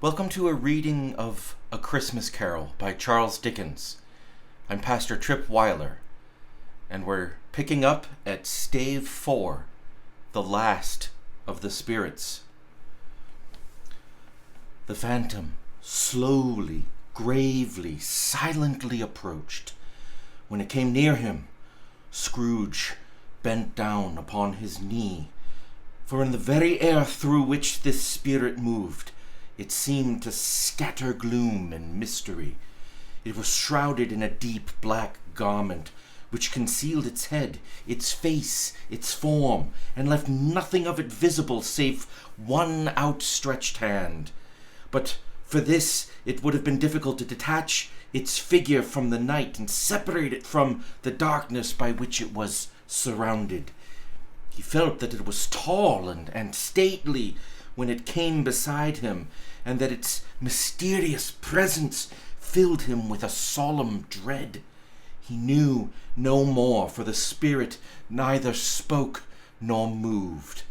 Welcome to a reading of A Christmas Carol by Charles Dickens. I'm Pastor Trip Weiler, and we're picking up at Stave 4, The Last of the Spirits. The phantom slowly, gravely, silently approached. When it came near him, Scrooge bent down upon his knee, for in the very air through which this spirit moved, it seemed to scatter gloom and mystery. It was shrouded in a deep black garment, which concealed its head, its face, its form, and left nothing of it visible save one outstretched hand. But for this it would have been difficult to detach its figure from the night and separate it from the darkness by which it was surrounded. He felt that it was tall and stately when it came beside him, and that its mysterious presence filled him with a solemn dread. He knew no more, for the spirit neither spoke nor moved.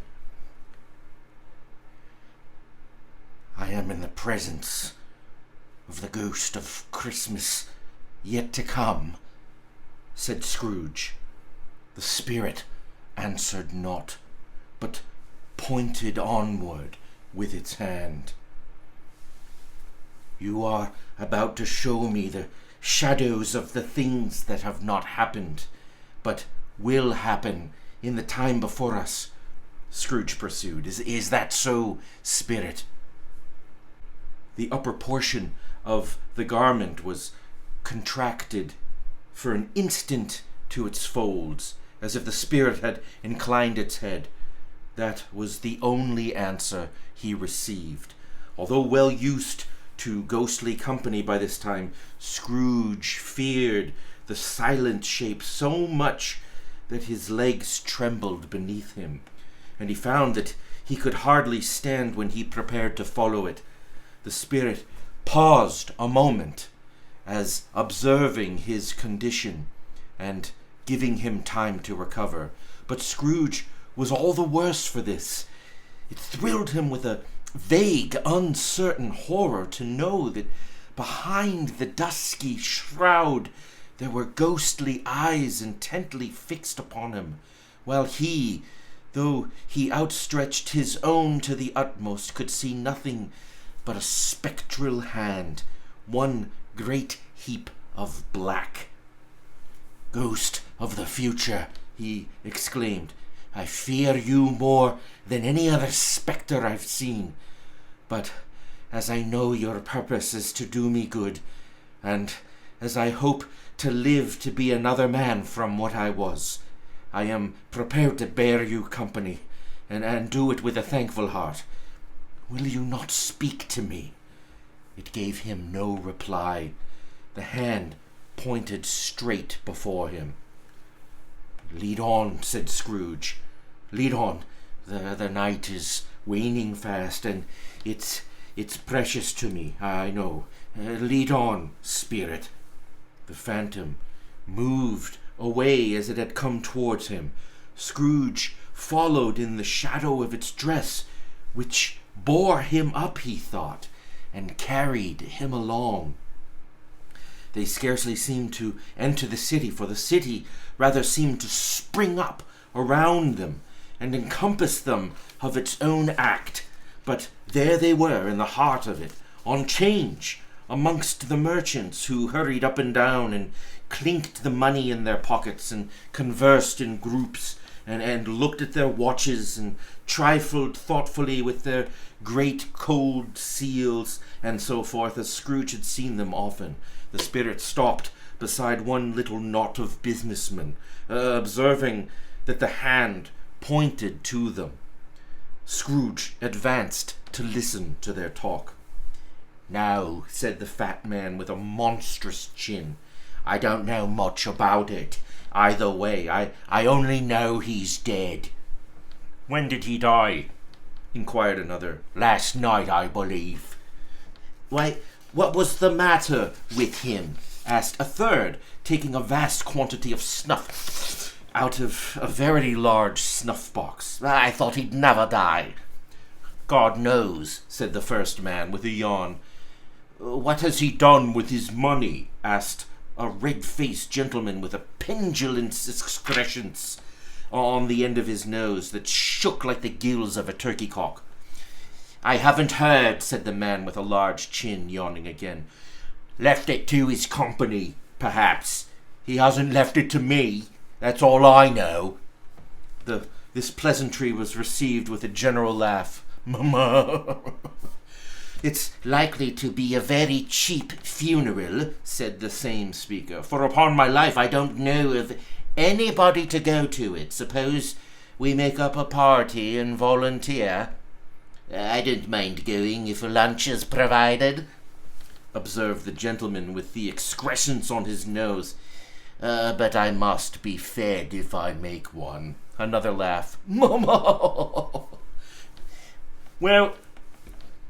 "I am in the presence of the ghost of Christmas yet to come," said Scrooge. The spirit answered not, but pointed onward with its hand. "You are about to show me the shadows of the things that have not happened, but will happen in the time before us," Scrooge pursued. Is that so, spirit?" The upper portion of the garment was contracted for an instant to its folds, as if the spirit had inclined its head. That was the only answer he received. Although well used to ghostly company by this time, Scrooge feared the silent shape so much that his legs trembled beneath him, and he found that he could hardly stand when he prepared to follow it. The spirit paused a moment, as observing his condition and giving him time to recover. But Scrooge was all the worse for this. It thrilled him with a vague, uncertain horror to know that behind the dusky shroud there were ghostly eyes intently fixed upon him, while he, though he outstretched his own to the utmost, could see nothing but a spectral hand, one great heap of black. "Ghost of the future," he exclaimed, "I fear you more than any other spectre I've seen. But as I know your purpose is to do me good, and as I hope to live to be another man from what I was, I am prepared to bear you company, and do it with a thankful heart. Will you not speak to me?" It gave him no reply. The hand pointed straight before him. "Lead on," said Scrooge. "Lead on. The night is waning fast, and it's precious to me, I know. Lead on, spirit." The phantom moved away as it had come towards him. Scrooge followed in the shadow of its dress, which bore him up, he thought, and carried him along. They scarcely seemed to enter the city, for the city rather seemed to spring up around them and encompass them of its own act. But there they were in the heart of it, on 'change, amongst the merchants who hurried up and down and clinked the money in their pockets and conversed in groups and looked at their watches and trifled thoughtfully with their great cold seals and so forth, as Scrooge had seen them often. The spirit stopped beside one little knot of businessmen, observing that the hand pointed to them. Scrooge advanced to listen to their talk. "Now," said the fat man with a monstrous chin, "I don't know much about it. Either way, I only know he's dead." "When did he die?" inquired another. "Last night, I believe." "Why, what was the matter with him?" asked a third, taking a vast quantity of snuff out of a very large snuff box. "I thought he'd never die." God knows, said the first man with a yawn. What has he done with his money? Asked a red-faced gentleman with a pendulous excrescence on the end of his nose that shook like the gills of a turkey cock. I haven't heard, said the man with a large chin, yawning again. Left it to his company, perhaps. He hasn't left it to me. That's all I know. This pleasantry was received with a general laugh. It's likely to be a very cheap funeral, said the same speaker, for upon my life I don't know of anybody to go to it. Suppose we make up a party and volunteer? I don't mind going if lunch is provided, observed the gentleman with the excrescence on his nose. But I must be fed if I make one. Another laugh. Well,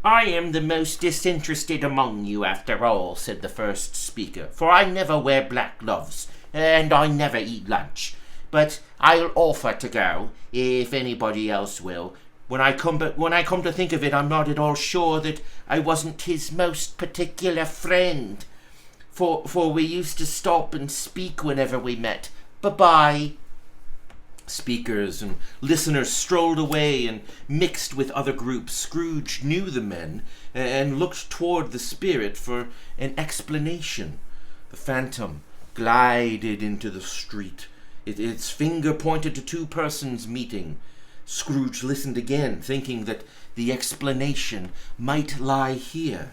I am the most disinterested among you after all, said the first speaker, for I never wear black gloves, and I never eat lunch. But I'll offer to go, if anybody else will. When I come to think of it, I'm not at all sure that I wasn't his most particular friend, for we used to stop and speak whenever we met. Bye-bye. Speakers and listeners strolled away and mixed with other groups. Scrooge knew the men and looked toward the spirit for an explanation. The phantom glided into the street. Its finger pointed to two persons meeting. Scrooge listened again, thinking that the explanation might lie here.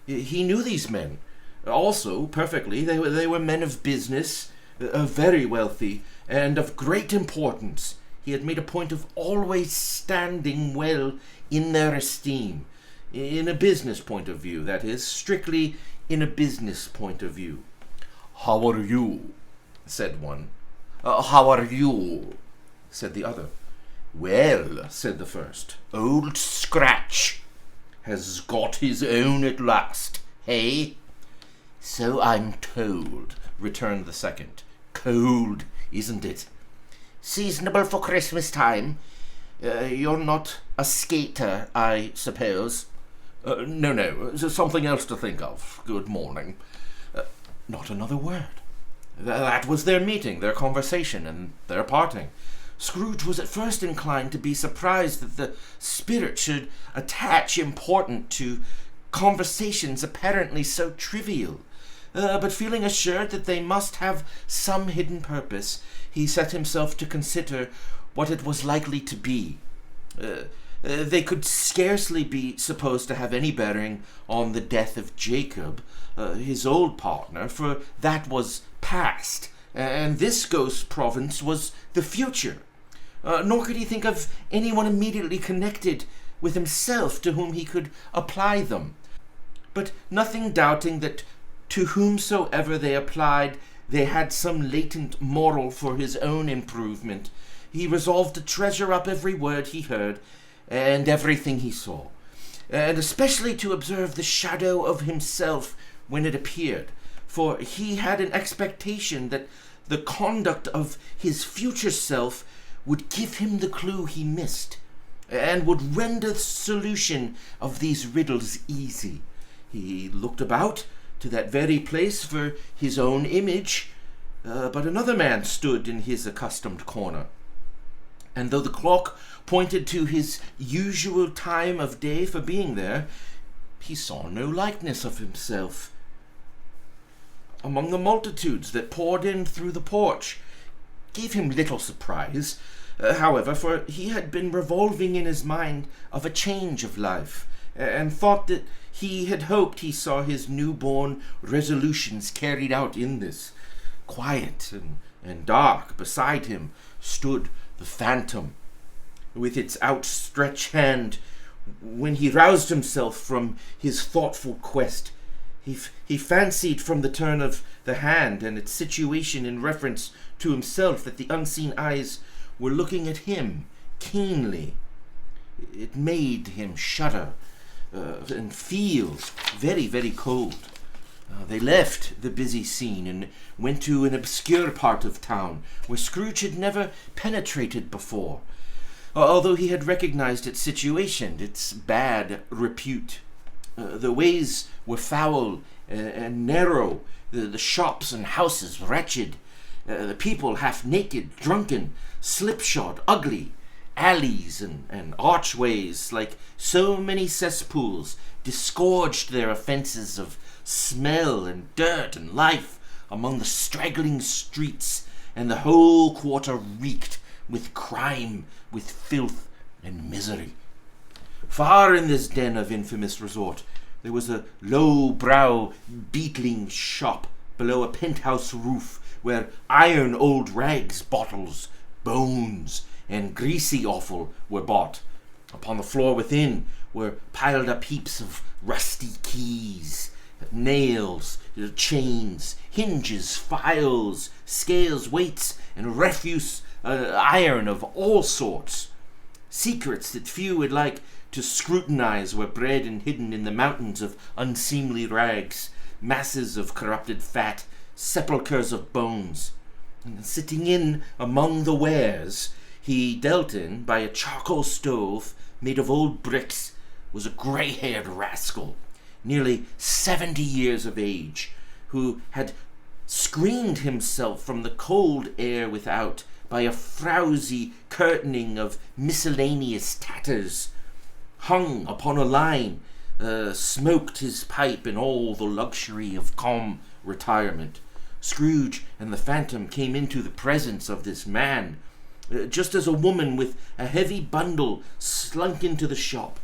He knew these men also perfectly. They were men of business, very wealthy, and of great importance. He had made a point of always standing well in their esteem, in a business point of view, that is, strictly in a business point of view. "How are you?" said one. "How are you?" said the other. "Well," said the first, "Old Scratch has got his own at last, hey?" "So I'm told," returned the second. "Cold, isn't it? Seasonable for Christmas time. You're not a skater, I suppose?" No, something else to think of. Good morning." Not another word. That was their meeting, their conversation, and their parting. Scrooge was at first inclined to be surprised that the spirit should attach importance to conversations apparently so trivial. But feeling assured that they must have some hidden purpose, he set himself to consider what it was likely to be. They could scarcely be supposed to have any bearing on the death of Jacob, his old partner, for that was past, and this ghost province was the future. Nor could he think of anyone immediately connected with himself to whom he could apply them. But nothing doubting that to whomsoever they applied, they had some latent moral for his own improvement, he resolved to treasure up every word he heard and everything he saw, and especially to observe the shadow of himself when it appeared, for he had an expectation that the conduct of his future self would give him the clue he missed, and would render the solution of these riddles easy. He looked about to that very place for his own image, but another man stood in his accustomed corner, and though the clock pointed to his usual time of day for being there, he saw no likeness of himself. Among the multitudes that poured in through the porch gave him little surprise, however, for he had been revolving in his mind of a change of life, and thought that he had hoped he saw his newborn resolutions carried out in this. Quiet and dark beside him stood the phantom, with its outstretched hand. When he roused himself from his thoughtful quest, he fancied from the turn of the hand and its situation in reference to himself that the unseen eyes were looking at him keenly. It made him shudder and feel very, very cold. They left the busy scene and went to an obscure part of town where Scrooge had never penetrated before. although he had recognized its situation, its bad repute. The ways were foul and narrow, the shops and houses wretched, the people half naked, drunken, slipshod, ugly, alleys and archways, like so many cesspools, disgorged their offences of smell and dirt and life among the straggling streets, and the whole quarter reeked with crime, with filth and misery. Far in this den of infamous resort, there was a low-brow beetling shop below a penthouse roof, where iron old rags, bottles, bones, and greasy offal were bought. Upon the floor within were piled up heaps of rusty keys, nails, chains, hinges, files, scales, weights, and refuse iron of all sorts. Secrets that few would like to scrutinize were bred and hidden in the mountains of unseemly rags, masses of corrupted fat, sepulchres of bones. And sitting in among the wares he dealt in by a charcoal stove made of old bricks was a grey-haired rascal, nearly 70 years of age, who had screened himself from the cold air without by a frowsy curtaining of miscellaneous tatters. Hung upon a line, smoked his pipe in all the luxury of calm retirement. Scrooge and the Phantom came into the presence of this man, just as a woman with a heavy bundle slunk into the shop.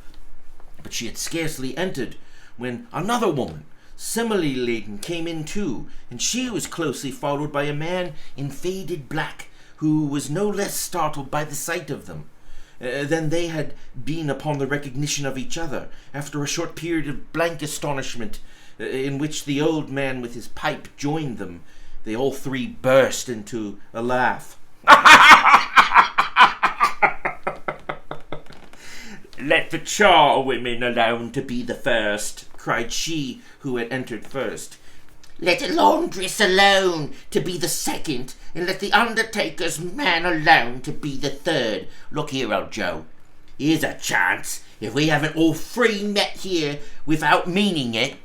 But she had scarcely entered when another woman, similarly laden, came in too, and she was closely followed by a man in faded black, who was no less startled by the sight of them than they had been upon the recognition of each other, after a short period of blank astonishment, in which the old man with his pipe joined them. They all three burst into a laugh. "Let the charwomen alone to be the first," cried she who had entered first. "Let the laundress alone to be the second, and let the undertaker's man alone to be the third. Look here, old Joe, here's a chance, if we haven't all three met here without meaning it."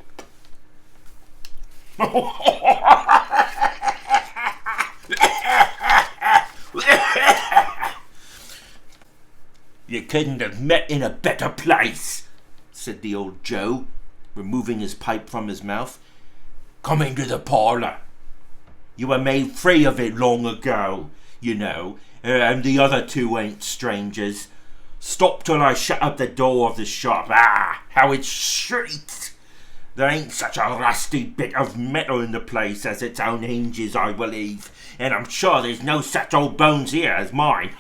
"You couldn't have met in a better place," said the old Joe, removing his pipe from his mouth. "Come into the parlour. You were made free of it long ago, you know, and the other two ain't strangers. Stop till I shut up the door of the shop. Ah, how it shrieks! There ain't such a rusty bit of metal in the place as its own hinges, I believe, and I'm sure there's no such old bones here as mine.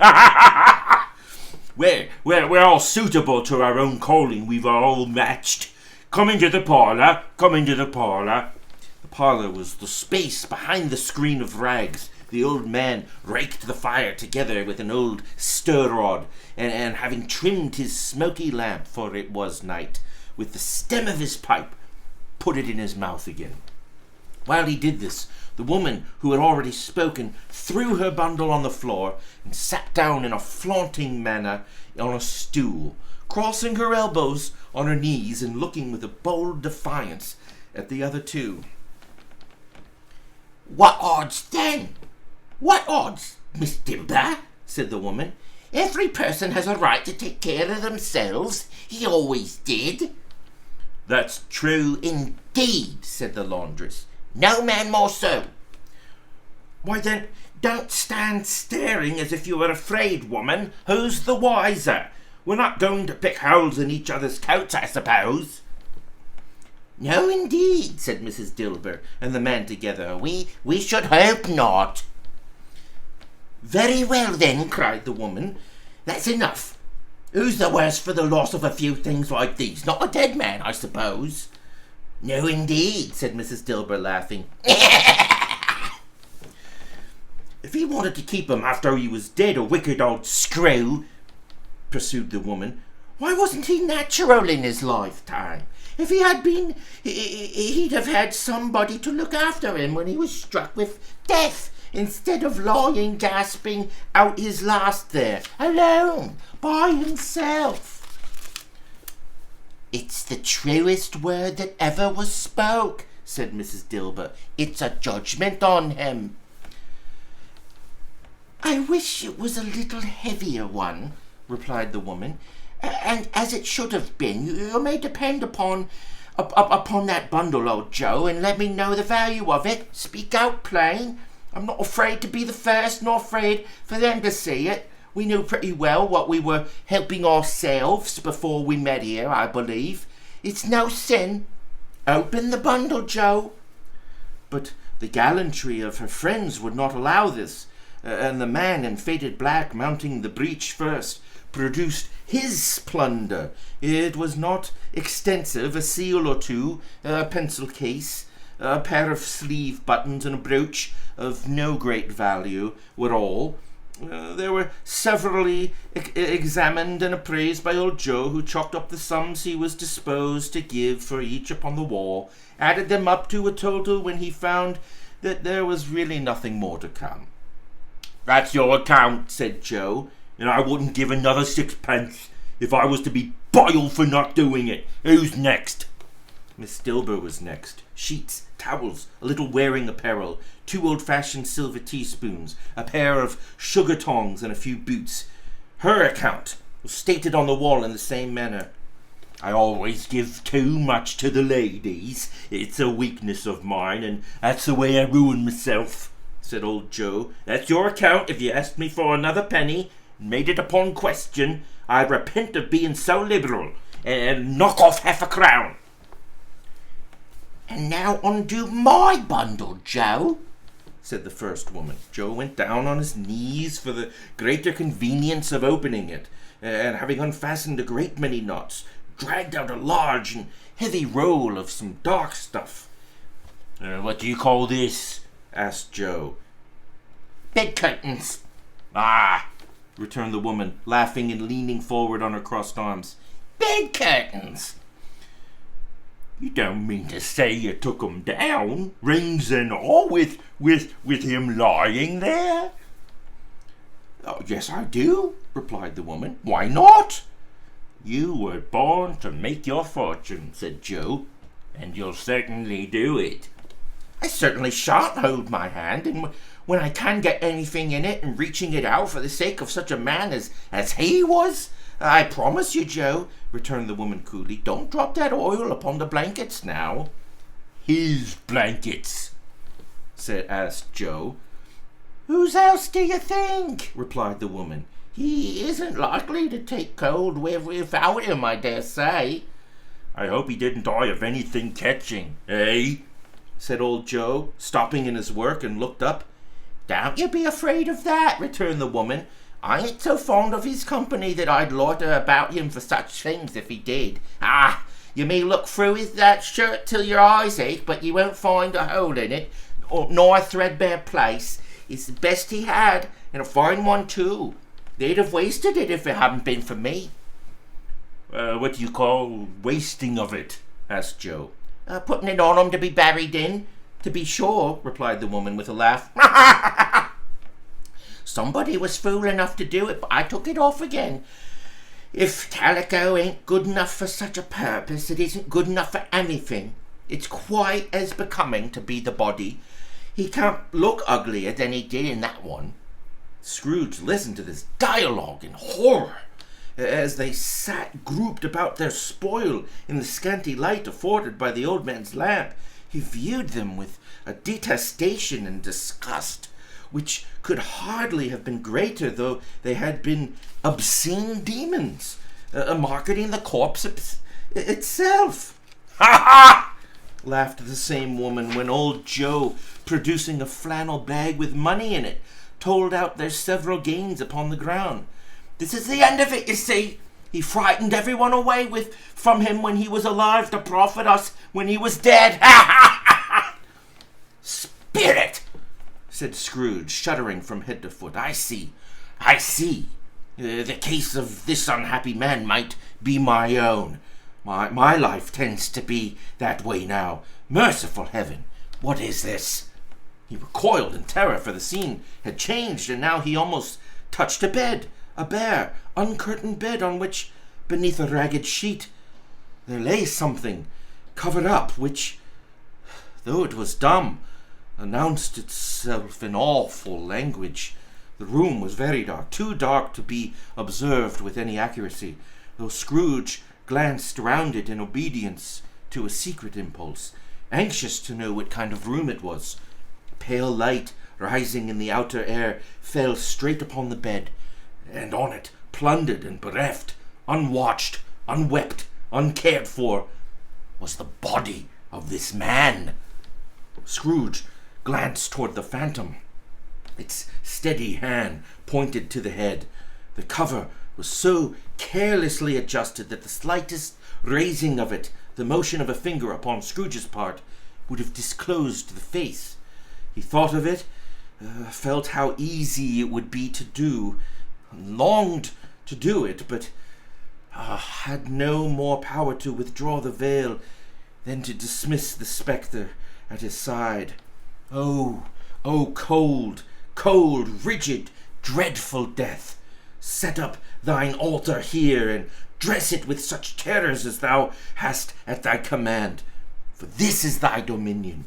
We're all suitable to our own calling. We've all matched. Come into the parlour. Come into the parlour." The parlour was the space behind the screen of rags. The old man raked the fire together with an old stir-rod, and having trimmed his smoky lamp, for it was night, with the stem of his pipe, put it in his mouth again. While he did this, the woman who had already spoken threw her bundle on the floor and sat down in a flaunting manner on a stool, crossing her elbows on her knees and looking with a bold defiance at the other two. "What odds then? What odds, Miss Dimber?" said the woman. "Every person has a right to take care of themselves. He always did." "That's true indeed," said the laundress. "No man more so." "Why then, don't stand staring as if you were afraid, woman. Who's the wiser? We're not going to pick holes in each other's coats, I suppose." "No, indeed," said Mrs. Dilber and the man together. We should hope not." "Very well, then," cried the woman. "That's enough. Who's the worse for the loss of a few things like these? Not a dead man, I suppose." "No, indeed," said Mrs. Dilber, laughing. "If he wanted to keep him after he was dead, a wicked old screw," pursued the woman, "why wasn't he natural in his lifetime? If he had been, he'd have had somebody to look after him when he was struck with death, instead of lying gasping out his last there, alone, by himself. It's the truest word that ever was spoke, said Mrs. Dilber. It's a judgment on him. I wish it was a little heavier one, replied the woman, and as it should have been. You may depend upon that bundle, old Joe, and let me know the value of it. Speak out plain. I'm not afraid to be the first, nor afraid for them to see it. We knew pretty well what we were helping ourselves before we met here, I believe. It's no sin. Open the bundle, Joe. But the gallantry of her friends would not allow this, and the man in faded black, mounting the breach first, produced his plunder. It was not extensive, a seal or two, a pencil case, a pair of sleeve buttons, and a brooch of no great value were all. They were severally examined and appraised by old Joe, who chalked up the sums he was disposed to give for each upon the wall, added them up to a total when he found that there was really nothing more to come. That's your account, said Joe, and I wouldn't give another sixpence if I was to be boiled for not doing it. Who's next? Miss Dilber was next. Sheets, towels, a little wearing apparel, 2 old-fashioned silver teaspoons, a pair of sugar tongs, and a few boots. Her account was stated on the wall in the same manner. I always give too much to the ladies. It's a weakness of mine, and that's the way I ruin myself, said old Joe. That's your account. If you asked me for another penny, and made it upon question, I repent of being so liberal, and knock off half a crown. And now undo my bundle, Joe, said the first woman. Joe went down on his knees for the greater convenience of opening it, and having unfastened a great many knots, dragged out a large and heavy roll of some dark stuff. What do you call this? Asked Joe. Bed curtains. Ah, returned the woman, laughing and leaning forward on her crossed arms. Bed curtains. You don't mean to say you took 'em down, rings and all, with him lying there? Oh, yes, I do, replied the woman. Why not? You were born to make your fortune, said Joe, and you'll certainly do it. I certainly shan't hold my hand, and when I can get anything in it and reaching it out for the sake of such a man as he was, I promise you, Joe, returned the woman coolly. Don't drop that oil upon the blankets now. His blankets, asked Joe. Whose else do you think? Replied the woman. He isn't likely to take cold without him, I dare say. I hope he didn't die of anything catching, eh? Said old Joe, stopping in his work, and looked up. Don't you be afraid of that, returned the woman. I ain't so fond of his company that I'd loiter about him for such things if he did. Ah, you may look through that shirt till your eyes ache, but you won't find a hole in it, nor a threadbare place. It's the best he had, and a fine one too. They'd have wasted it if it hadn't been for me. What do you call wasting of it? Asked Joe. Putting it on him to be buried in, to be sure, replied the woman with a laugh. Somebody was fool enough to do it, but I took it off again. If calico ain't good enough for such a purpose, it isn't good enough for anything. It's quite as becoming to be the body. He can't look uglier than he did in that one. Scrooge listened to this dialogue in horror, as they sat grouped about their spoil in the scanty light afforded by the old man's lamp. He viewed them with a detestation and disgust, which could hardly have been greater, though they had been obscene demons, marketing the corpse itself. Ha ha! Laughed the same woman when old Joe, producing a flannel bag with money in it, told out their several gains upon the ground. This is the end of it, you see. He frightened everyone away from him when he was alive to profit us when he was dead. Ha ha ha ha! Spirit! Said Scrooge, shuddering from head to foot. I see. The case of this unhappy man might be my own. My life tends to be that way now. Merciful heaven, what is this? He recoiled in terror, for the scene had changed, and now he almost touched a bed, a bare, uncurtained bed on which, beneath a ragged sheet, there lay something covered up, which, though it was dumb, announced itself in awful language. The room was very dark, too dark to be observed with any accuracy, though Scrooge glanced round it in obedience to a secret impulse, anxious to know what kind of room it was. Pale light, rising in the outer air, fell straight upon the bed, and on it, plundered and bereft, unwatched, unwept, uncared for, was the body of this man. Scrooge glanced toward the phantom. Its steady hand pointed to the head. The cover was so carelessly adjusted that the slightest raising of it, the motion of a finger upon Scrooge's part, would have disclosed the face. He thought of it, felt how easy it would be to do, longed to do it, but had no more power to withdraw the veil than to dismiss the spectre at his side. Oh, cold, cold, rigid, dreadful death, set up thine altar here, and dress it with such terrors as thou hast at thy command, for this is thy dominion.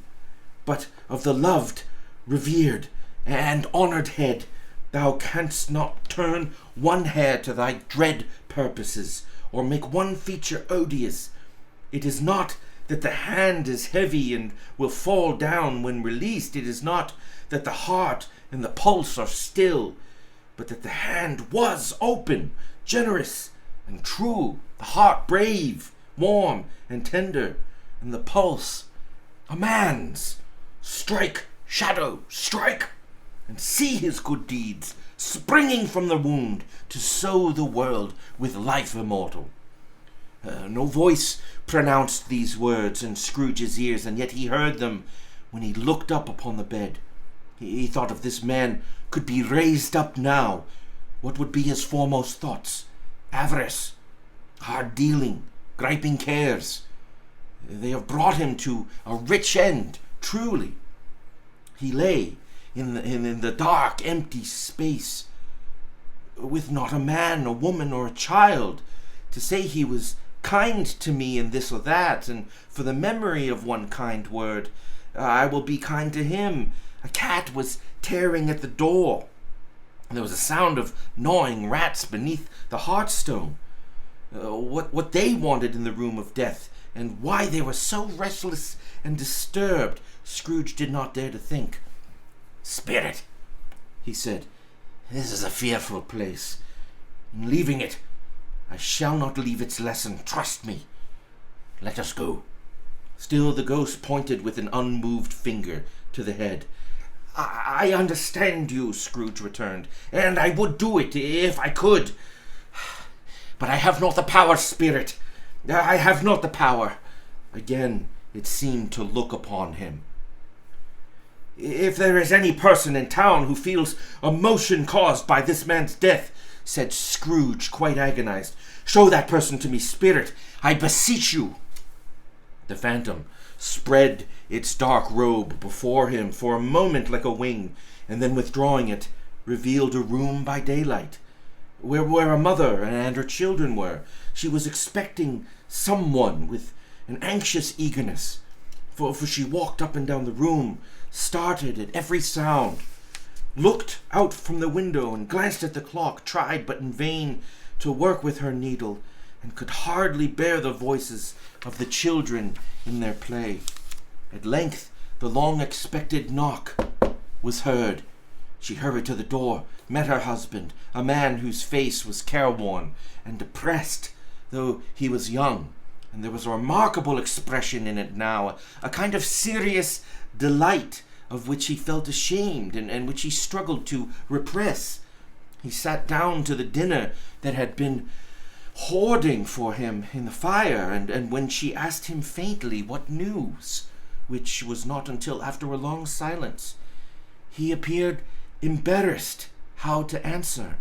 But of the loved, revered, and honoured head, thou canst not turn one hair to thy dread purposes, or make one feature odious. It is not that the hand is heavy and will fall down when released. It is not that the heart and the pulse are still, but that the hand was open, generous, and true, the heart brave, warm, and tender, and the pulse a man's. Strike, shadow, strike, and see his good deeds springing from the wound to sow the world with life immortal. No voice pronounced these words in Scrooge's ears, and yet he heard them when he looked up upon the bed. He thought if this man could be raised up now, what would be his foremost thoughts? Avarice, hard dealing, griping cares. They have brought him to a rich end, truly. He lay in the dark, empty space, with not a man, a woman, or a child to say he was kind to me in this or that, and for the memory of one kind word, I will be kind to him. A cat was tearing at the door. There was a sound of gnawing rats beneath the hearthstone. What they wanted in the room of death, and why they were so restless and disturbed, Scrooge did not dare to think. "Spirit," he said, "this is a fearful place. In leaving it, I shall not leave its lesson. Trust me. Let us go." Still the ghost pointed with an unmoved finger to the head. I understand you," Scrooge returned, "and I would do it if I could. But I have not the power, Spirit. I have not the power." Again it seemed to look upon him. "If there is any person in town who feels emotion caused by this man's death," said Scrooge, quite agonized, "show that person to me, Spirit, I beseech you." The phantom spread its dark robe before him for a moment like a wing, and then withdrawing it, revealed a room by daylight, where a mother and her children were. She was expecting someone with an anxious eagerness, for she walked up and down the room, started at every sound, looked out from the window and glanced at the clock, tried but in vain to work with her needle, and could hardly bear the voices of the children in their play. At length the long-expected knock was heard. She hurried to the door, met her husband, a man whose face was careworn and depressed, though he was young, and there was a remarkable expression in it now, a kind of serious delight of which he felt ashamed and which he struggled to repress. He sat down to the dinner that had been hoarding for him in the fire, and when she asked him faintly what news, which was not until after a long silence, he appeared embarrassed how to answer.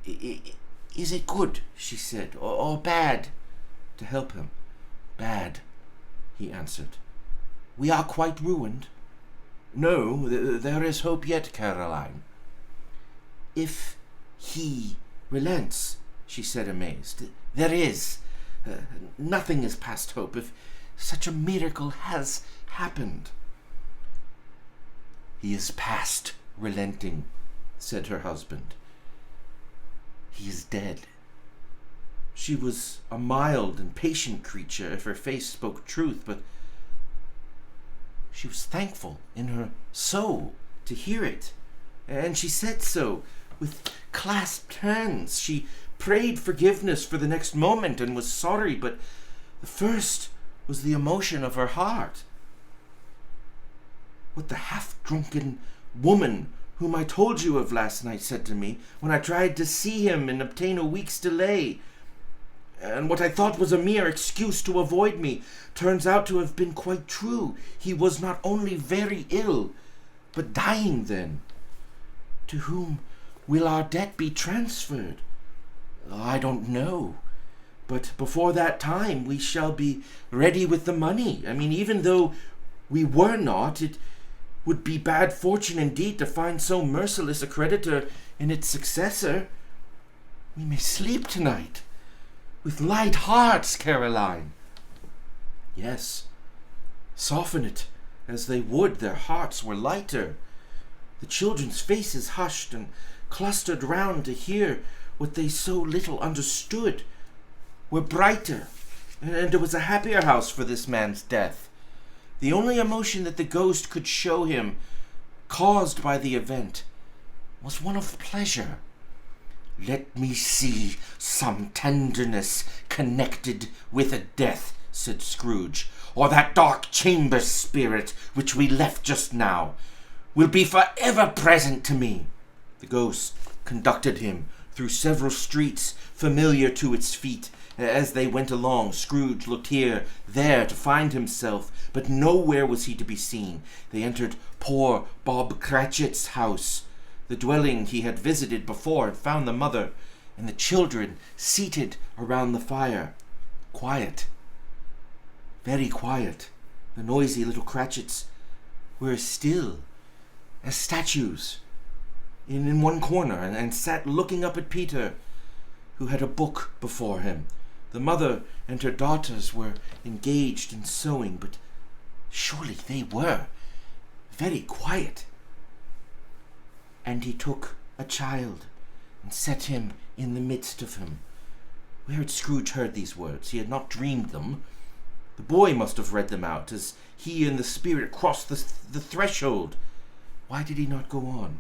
Is it good," she said, or bad?" To help him. "Bad," he answered. "We are quite ruined." No, there is hope yet, Caroline. If he relents, she said, amazed. There is. Nothing is past hope if such a miracle has happened. He is past relenting, said her husband. He is dead. She was a mild and patient creature if her face spoke truth, but she was thankful in her soul to hear it, and she said so with clasped hands. She prayed forgiveness for the next moment and was sorry, but the first was the emotion of her heart. What the half-drunken woman whom I told you of last night said to me when I tried to see him and obtain a week's delay, and what I thought was a mere excuse to avoid me, turns out to have been quite true. He was not only very ill, but dying then. To whom will our debt be transferred? I don't know. But before that time we shall be ready with the money. I mean, even though we were not, it would be bad fortune indeed to find so merciless a creditor in its successor. We may sleep tonight with light hearts, Caroline. Yes, soften it as they would, their hearts were lighter. The children's faces hushed and clustered round to hear what they so little understood were brighter, and it was a happier house for this man's death. The only emotion that the ghost could show him, caused by the event, was one of pleasure. Let me see some tenderness connected with a death, said Scrooge, or that dark chamber spirit which we left just now will be forever present to me. The ghost conducted him through several streets familiar to its feet. As they went along, Scrooge looked here, there to find himself, but nowhere was he to be seen. They entered poor Bob Cratchit's house, the dwelling he had visited before, and found the mother and the children seated around the fire. Quiet, very quiet. The noisy little Cratchits were as still as statues in one corner, and sat looking up at Peter, who had a book before him. The mother and her daughters were engaged in sewing, but surely they were very quiet. And he took a child and set him in the midst of him. Where had Scrooge heard these words? He had not dreamed them. The boy must have read them out as he and the spirit crossed the threshold. Why did he not go on?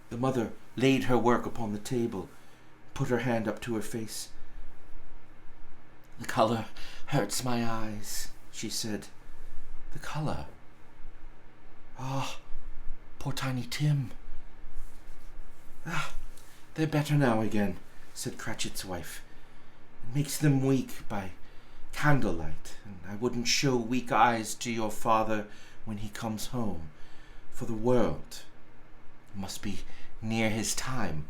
The mother laid her work upon the table, put her hand up to her face. The color hurts my eyes, she said. The color? Ah, poor Tiny Tim. They're better now again, said Cratchit's wife. It makes them weak by candlelight, and I wouldn't show weak eyes to your father when he comes home, for the world. It must be near his time.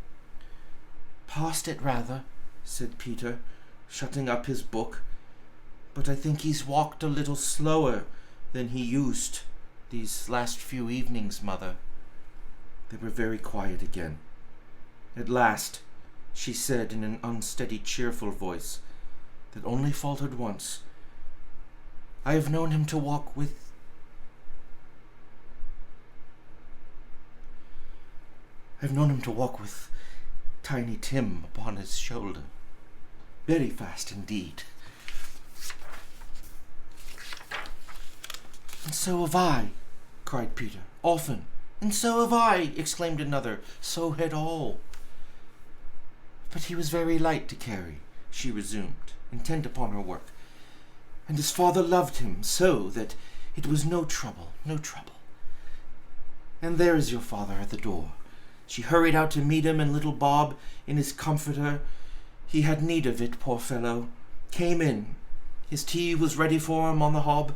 Past it, rather, said Peter, shutting up his book. But I think he's walked a little slower than he used these last few evenings, Mother. They were very quiet again. At last, she said in an unsteady, cheerful voice that only faltered once, I have known him to walk with Tiny Tim upon his shoulder. Very fast indeed. And so have I, cried Peter. Often. And so have I, exclaimed another. So had all. But he was very light to carry, she resumed, intent upon her work. And his father loved him so that it was no trouble. And there is your father at the door. She hurried out to meet him, and little Bob, in his comforter, he had need of it, poor fellow, came in. His tea was ready for him on the hob,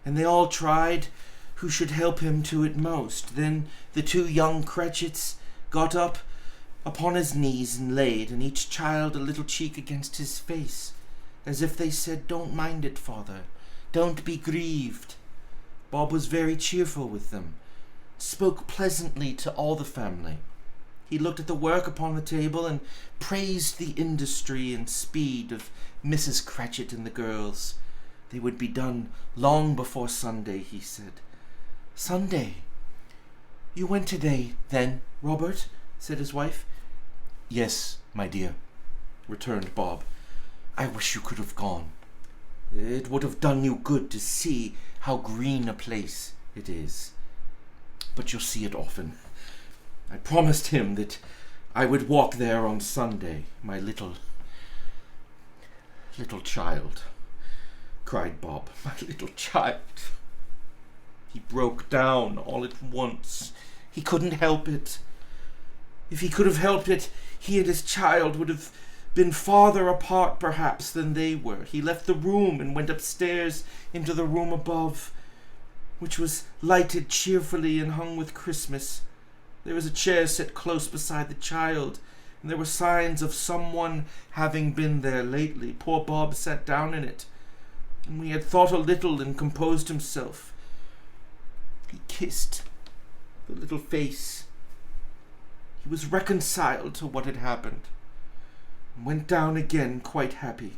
and they all tried who should help him to it most. Then the two young Cratchits got up upon his knees and laid, and each child a little cheek against his face, as if they said, Don't mind it, father, don't be grieved. Bob was very cheerful with them, spoke pleasantly to all the family. He looked at the work upon the table and praised the industry and speed of Mrs. Cratchit and the girls. They would be done long before Sunday, he said. Sunday? You went today, then, Robert? Said his wife. Yes, my dear, returned Bob. I wish you could have gone. It would have done you good to see how green a place it is. But you'll see it often. I promised him that I would walk there on Sunday, my little child, cried Bob. My little child. He broke down all at once. He couldn't help it. If he could have helped it, he and his child would have been farther apart, perhaps, than they were. He left the room and went upstairs into the room above, which was lighted cheerfully and hung with Christmas. There was a chair set close beside the child, and there were signs of someone having been there lately. Poor Bob sat down in it, and when he had thought a little and composed himself, he kissed the little face. He was reconciled to what had happened, and went down again quite happy.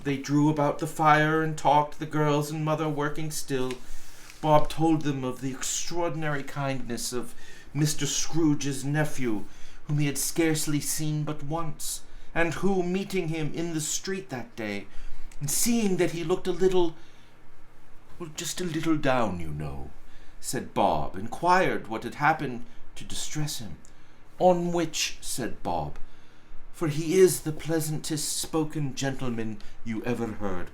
They drew about the fire and talked, the girls and mother working still. Bob told them of the extraordinary kindness of Mr. Scrooge's nephew, whom he had scarcely seen but once, and who, meeting him in the street that day, and seeing that he looked just a little down, you know, said Bob, inquired what had happened to distress him. On which, said Bob, for he is the pleasantest spoken gentleman you ever heard,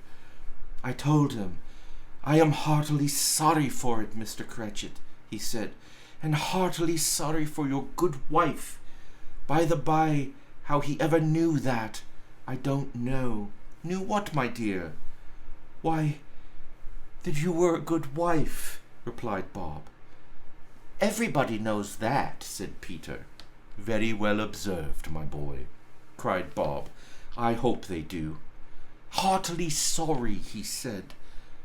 I told him, I am heartily sorry for it, Mr. Cratchit, he said, and heartily sorry for your good wife. By the by, how he ever knew that, I don't know. Knew what, my dear? Why, that you were a good wife, replied Bob. Everybody knows that, said Peter. Very well observed, my boy, cried Bob. I hope they do. Heartily sorry, he said,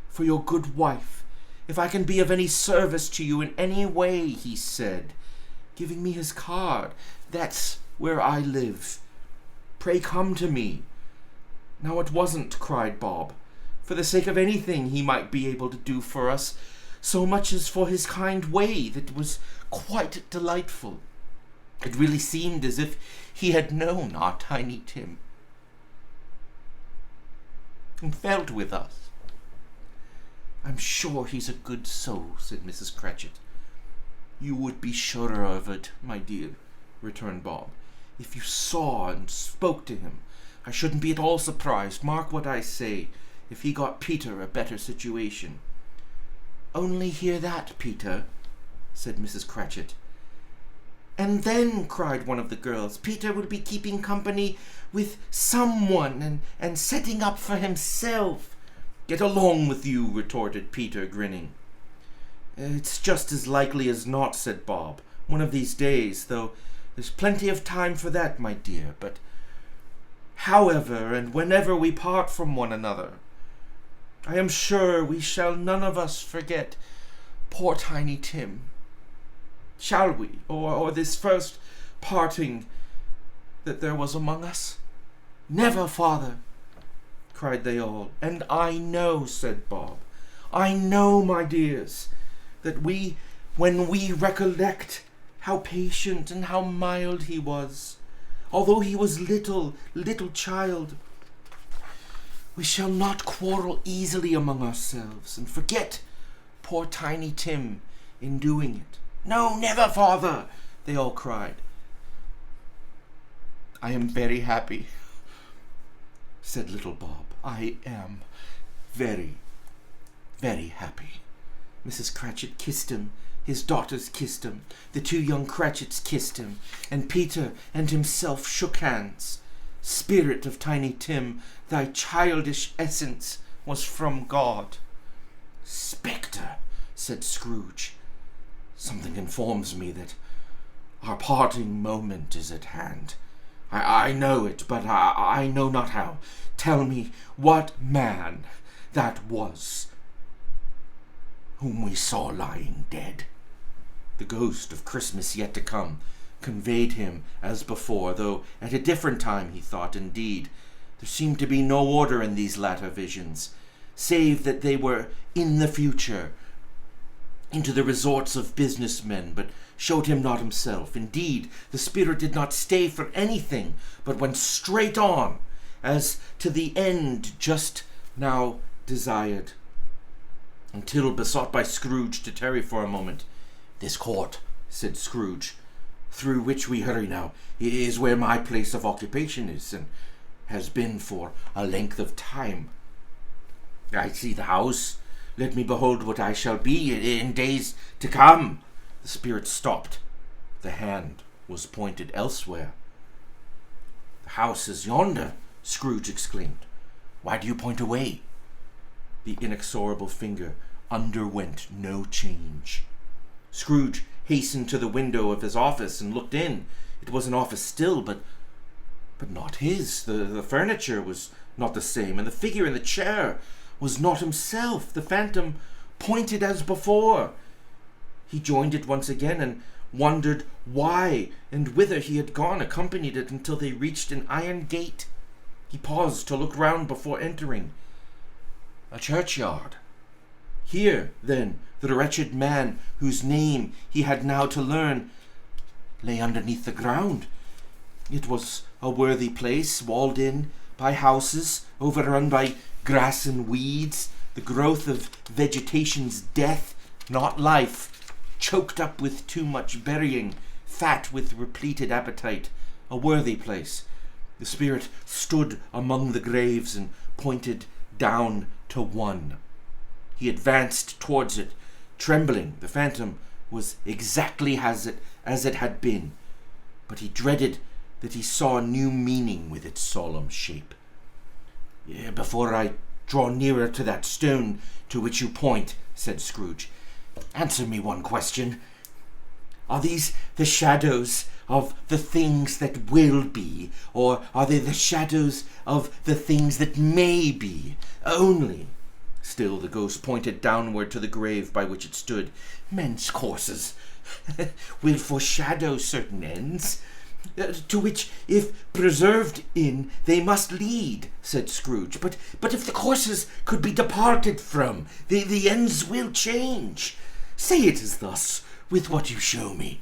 for your good wife. If I can be of any service to you in any way, he said, giving me his card. That's where I live. Pray come to me. Now it wasn't, cried Bob, for the sake of anything he might be able to do for us, so much as for his kind way that was quite delightful. It really seemed as if he had known our Tiny Tim and felt with us. I'm sure he's a good soul, said Mrs. Cratchit. You would be surer of it, my dear, returned Bob. If you saw and spoke to him, I shouldn't be at all surprised, mark what I say, if he got Peter a better situation. Only hear that, Peter, said Mrs. Cratchit. And then, cried one of the girls, Peter will be keeping company with someone and setting up for himself. Get along with you, retorted Peter, grinning. It's just as likely as not, said Bob, one of these days, though there's plenty of time for that, my dear. But however and whenever we part from one another, I am sure we shall none of us forget poor Tiny Tim. Shall we, or this first parting that there was among us? Never, father, cried they all. And I know, said Bob, I know, my dears, that when we recollect how patient and how mild he was, although he was little child, we shall not quarrel easily among ourselves and forget poor Tiny Tim in doing it. No, never, father, they all cried. I am very happy, said little Bob. I am very, very happy. Mrs. Cratchit kissed him, his daughters kissed him, the two young Cratchits kissed him, and Peter and himself shook hands. Spirit of Tiny Tim, thy childish essence was from God. Spectre, said Scrooge, something informs me that our parting moment is at hand. I know it, but I know not how. Tell me what man that was whom we saw lying dead. The ghost of Christmas yet to come conveyed him as before, though at a different time, he thought. Indeed, there seemed to be no order in these latter visions, save that they were in the future, into the resorts of businessmen, but showed him not himself. Indeed, the spirit did not stay for anything, but went straight on, as to the end just now desired, until, besought by Scrooge to tarry for a moment. "This court," said Scrooge, "through which we hurry now, is where my place of occupation is, and has been for a length of time. I see the house. Let me behold what I shall be in days to come." The spirit stopped. The hand was pointed elsewhere. "The house is yonder," Scrooge exclaimed. "Why do you point away?" The inexorable finger underwent no change. Scrooge hastened to the window of his office and looked in. It was an office still, but not his. The furniture was not the same, and the figure in the chair was not himself. The phantom pointed as before. He joined it once again and wondered why and whither he had gone, accompanied it until they reached an iron gate. He paused to look round before entering. A churchyard. Here, then, the wretched man, whose name he had now to learn, lay underneath the ground. It was a worthy place, walled in by houses, overrun by grass and weeds, the growth of vegetation's death, not life, choked up with too much burying, fat with repleted appetite. A worthy place. The spirit stood among the graves and pointed down to one. He advanced towards it, trembling. The phantom was exactly as it had been, but he dreaded that he saw a new meaning with its solemn shape. "Before I draw nearer to that stone to which you point," said Scrooge, "answer me one question. Are these the shadows of the things that will be, or are they the shadows of the things that may be only?" Still the ghost pointed downward to the grave by which it stood. "Men's courses will foreshadow certain ends, to which, if preserved in, they must lead," said Scrooge. But if the courses could be departed from, the ends will change. Say it is thus with what you show me."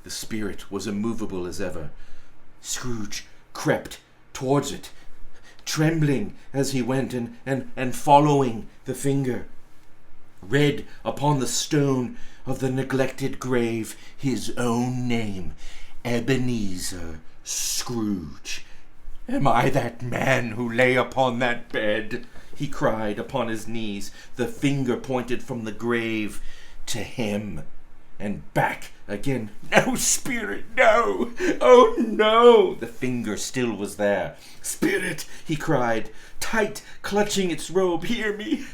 The spirit was immovable as ever. Scrooge crept towards it, trembling as he went, and following the finger, read upon the stone of the neglected grave his own name, Ebenezer Scrooge. "Am I that man who lay upon that bed?" he cried upon his knees. The finger pointed from the grave to him, and back again. "No, spirit, no! Oh, no!" The finger still was there. "Spirit," he cried, tight clutching its robe, "hear me.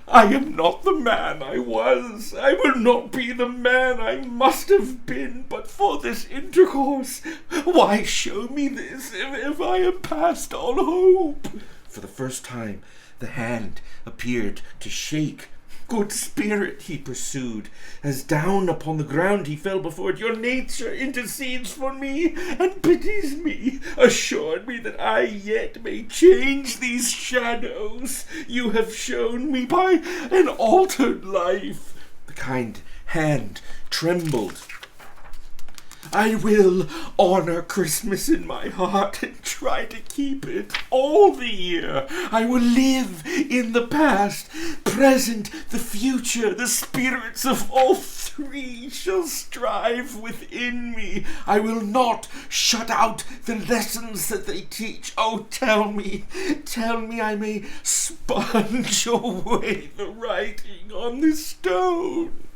I am not the man I was. I will not be the man I must have been but for this intercourse. Why show me this if I am past all hope?" For the first time the hand appeared to shake. "Good spirit," he pursued, as down upon the ground he fell before it, "your nature intercedes for me and pities me. Assure me that I yet may change these shadows you have shown me by an altered life." The kind hand trembled. "I will honor Christmas in my heart and try to keep it all the year. I will live in the past, present, the future. The spirits of all three shall strive within me. I will not shut out the lessons that they teach. Oh, tell me I may sponge away the writing on this stone."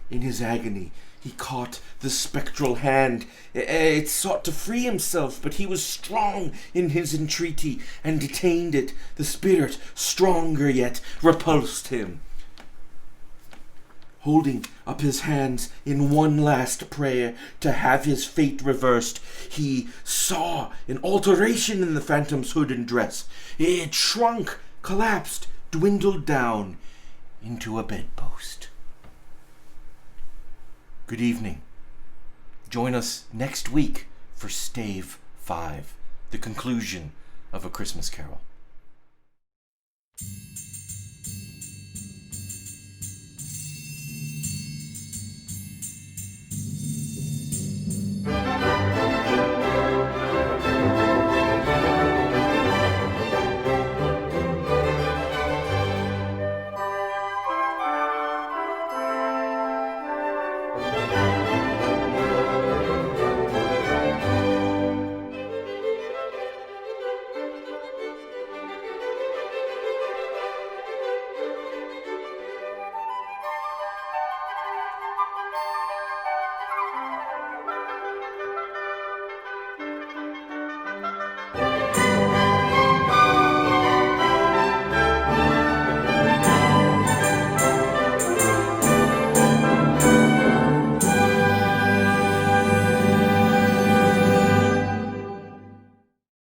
In his agony, he caught the spectral hand. It sought to free himself, but he was strong in his entreaty and detained it. The spirit, stronger yet, repulsed him. Holding up his hands in one last prayer to have his fate reversed, he saw an alteration in the phantom's hood and dress. It shrunk, collapsed, dwindled down into a bedpost. good evening. Join us next week for Stave 5, the conclusion of A Christmas Carol.